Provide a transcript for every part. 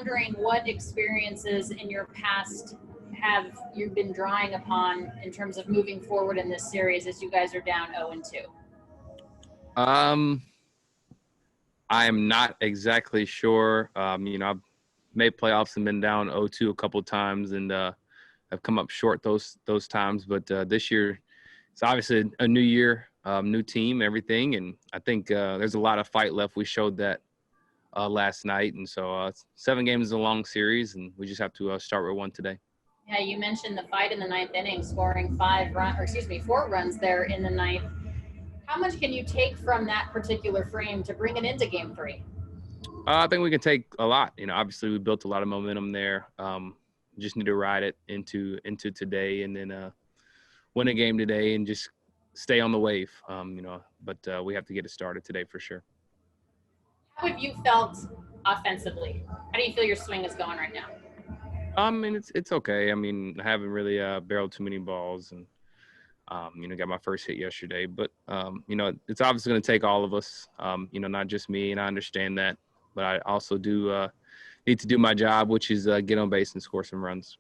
wondering what experiences in your past have you been drawing upon in terms of moving forward in this series as you guys are down 0-2? I am not exactly sure. I've made playoffs and been down 0-2 a couple of times, and I've come up short those times. But this year, it's obviously a new year, new team, everything, and I think there's a lot of fight left. We showed that last night, and so 7 games is a long series, and we just have to start with one today. Yeah, you mentioned the fight in the 9th inning, scoring 4 runs there in the 9th. How much can you take from that particular frame to bring it into Game 3? I think we can take a lot. Obviously we built a lot of momentum there. Just need to ride it into today, and then win a game today and just stay on the wave. But we have to get it started today for sure. How have you felt offensively? How do you feel your swing is going right now? It's okay. I haven't really barreled too many balls, and got my first hit yesterday. But it's obviously going to take all of us. Not just me, and I understand that. But I also do need to do my job, which is get on base and score some runs.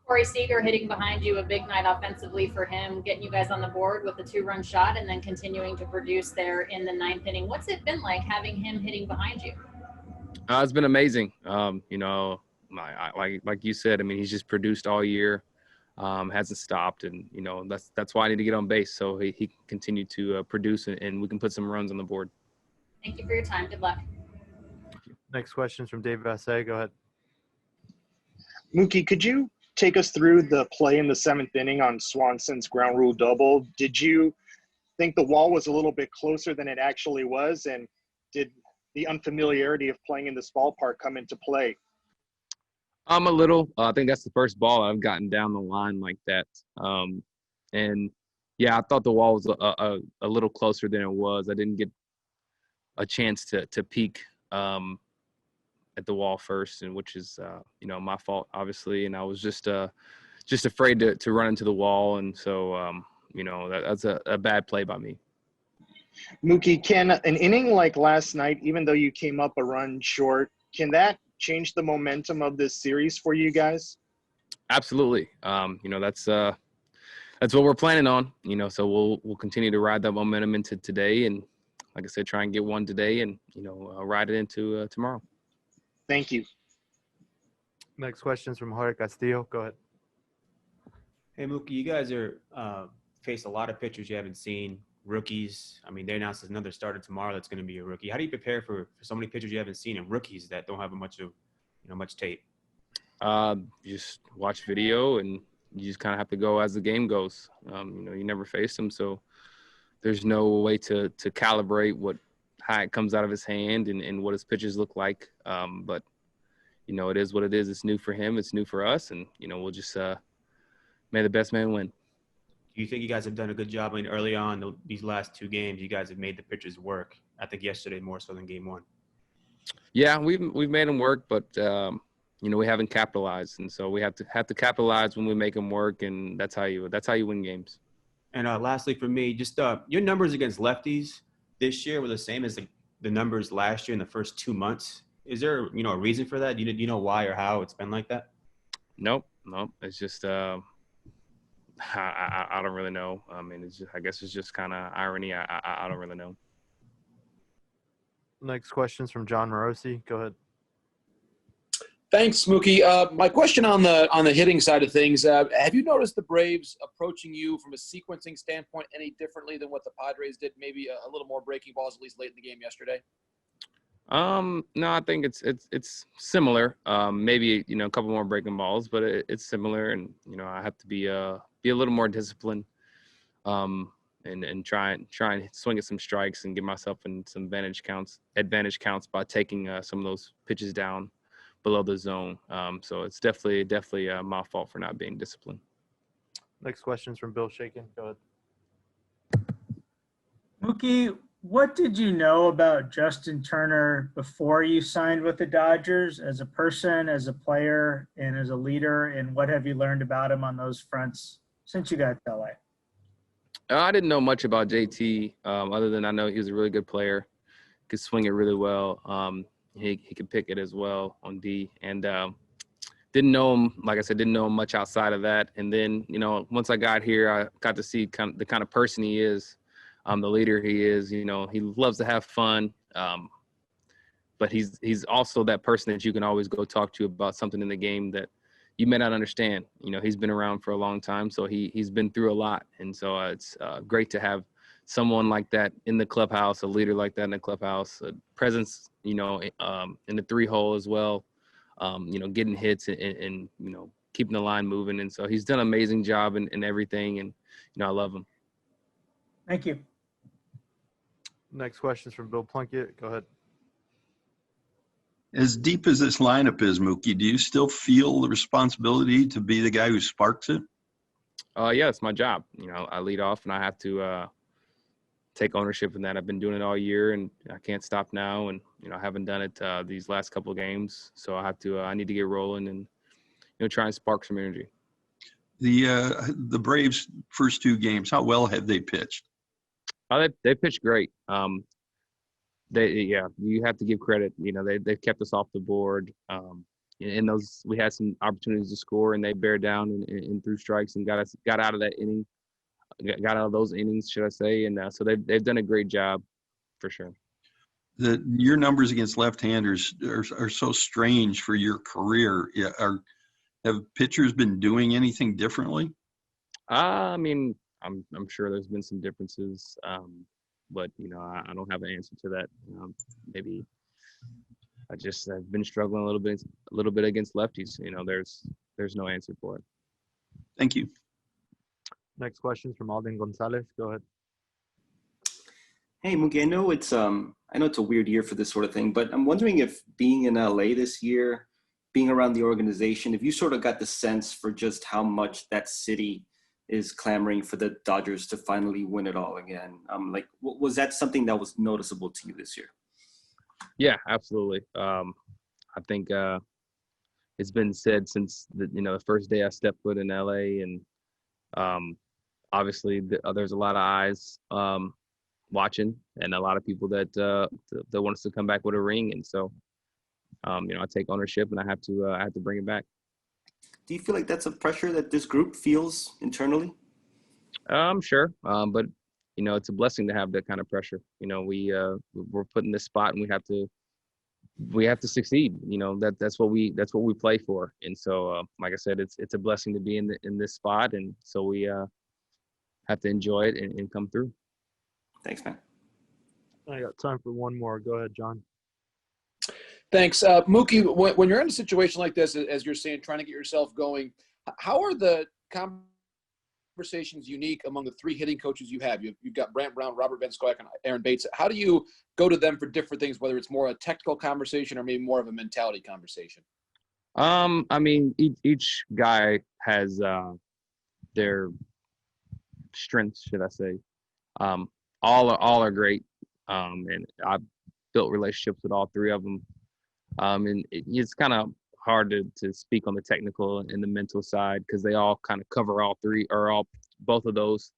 Corey Seager hitting behind you, a big night offensively for him, getting you guys on the board with a 2-run shot and then continuing to produce there in the 9th inning. What's it been like having him hitting behind you? It's been amazing. Like you said, he's just produced all year, hasn't stopped, and that's why I need to get on base so he can continue to produce and we can put some runs on the board. Thank you for your time. Good luck. Next question is from Dave Vassay. Go ahead. Mookie, could you take us through the play in the 7th inning on Swanson's ground rule double? Did you think the wall was a little bit closer than it actually was? And did the unfamiliarity of playing in this ballpark come into play? A little. I think that's the first ball I've gotten down the line like that. And yeah, I thought the wall was a little closer than it was. I didn't get a chance to peek at the wall first, and which is my fault obviously, and I was just afraid to run into the wall, and so that's a bad play by me. Mookie, can an inning like last night, even though you came up a run short, can that change the momentum of this series for you guys? Absolutely. That's what we're planning on, so we'll continue to ride that momentum into today, and like I said, try and get one today and ride it into tomorrow. Thank you. Next question is from Jorge Castillo. Go ahead. Hey, Mookie, you guys are faced a lot of pitchers you haven't seen, rookies. They announced another starter tomorrow that's going to be a rookie. How do you prepare for so many pitchers you haven't seen and rookies that don't have much tape? You just watch video, and you just kind of have to go as the game goes. You never face them, so there's no way to calibrate how it comes out of his hand and what his pitches look like. But it is what it is. It's new for him. It's new for us. And, we'll just may the best man win. Do you think you guys have done a good job? Early on, these last 2 games, you guys have made the pitchers work. I think yesterday more so than Game 1. Yeah, we've made them work, but, we haven't capitalized. And so we have to capitalize when we make them work. And that's how you win games. And lastly for me, just your numbers against lefties this year were the same as the numbers last year in the first 2 months. Is there, a reason for that? Do you know why or how it's been like that? Nope. It's just I don't really know. I guess it's just kind of irony. I don't really know. Next question is from John Morosi. Go ahead. Thanks, Mookie. My question on the hitting side of things, have you noticed the Braves approaching you from a sequencing standpoint any differently than what the Padres did? Maybe a little more breaking balls, at least late in the game yesterday? No, I think it's similar. Maybe a couple more breaking balls, but it's similar, and I have to be a little more disciplined, and try and swing at some strikes and give myself in some advantage counts by taking some of those pitches down below the zone. So it's definitely my fault for not being disciplined. Next question is from Bill Shakin. Go ahead. Mookie, what did you know about Justin Turner before you signed with the Dodgers as a person, as a player, and as a leader? And what have you learned about him on those fronts since you got to LA? I didn't know much about JT, other than I know he was a really good player, could swing it really well. he could pick it as well on D. And didn't know him, like I said, didn't know him much outside of that. And then, you know, once I got here, I got to see the kind of person he is, the leader he is. You know, he loves to have fun, but he's also that person that you can always go talk to about something in the game that you may not understand. You know, he's been around for a long time, so he's been through a lot. And so it's great to have someone like that in the clubhouse, a leader like that in the clubhouse, a presence, you know, in the 3-hole as well. You know, getting hits and, you know, keeping the line moving. And so he's done an amazing job in everything. And, you know, I love him. Thank you. Next question is from Bill Plunkett. Go ahead. As deep as this lineup is, Mookie, do you still feel the responsibility to be the guy who sparks it? Yeah, it's my job. You know, I lead off and I have to take ownership in that. I've been doing it all year and I can't stop now. And, you know, I haven't done it these last couple of games. So I have to, I need to get rolling and, you know, try and spark some energy. The Braves' first 2 games, how well have they pitched? They pitched great. You have to give credit. You know, they've kept us off the board. In those, we had some opportunities to score and they bear down and threw strikes and got out of that inning. Got out of those innings, should I say. And so they've done a great job for sure. Your numbers against left-handers are so strange for your career. Have pitchers been doing anything differently? I mean, I'm sure there's been some differences, but you know, I don't have an answer to that. Maybe I've been struggling a little bit against lefties. You know, there's no answer for it. Thank you. Next question is from Alden Gonzalez. Go ahead. Hey, Mookie, I know it's a weird year for this sort of thing, but I'm wondering if being in LA this year, being around the organization, if you sort of got the sense for just how much that city is clamoring for the Dodgers to finally win it all again. Like, was that something that was noticeable to you this year? Yeah, absolutely. I think it's been said since the first day I stepped foot in LA, and obviously there's a lot of eyes watching, and a lot of people that want us to come back with a ring. And so, I take ownership, and I have to bring it back. Do you feel like that's a pressure that this group feels internally? Sure, but it's a blessing to have that kind of pressure. We're put in this spot, and we have to succeed. That's what we play for. And so, like I said, it's a blessing to be in this spot, and so we have to enjoy it and come through. Thanks, man. I got time for one more. Go ahead, John. Thanks. Mookie, when you're in a situation like this, as you're saying, trying to get yourself going, how are the conversations unique among the 3 hitting coaches you have? You've got Brant Brown, Robert Van Scoyac, and Aaron Bates. How do you go to them for different things, whether it's more a technical conversation or maybe more of a mentality conversation? I mean, each guy has their strengths, should I say. All are great. And I've built relationships with all 3 of them. And it's kind of hard to speak on the technical and the mental side because they all kind of cover both of those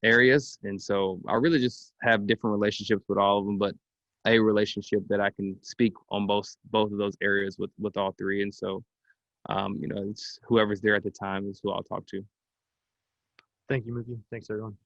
areas. And so I really just have different relationships with all of them, but a relationship that I can speak on both of those areas with all 3. And so, it's whoever's there at the time is who I'll talk to. Thank you, Mookie. Thanks, everyone.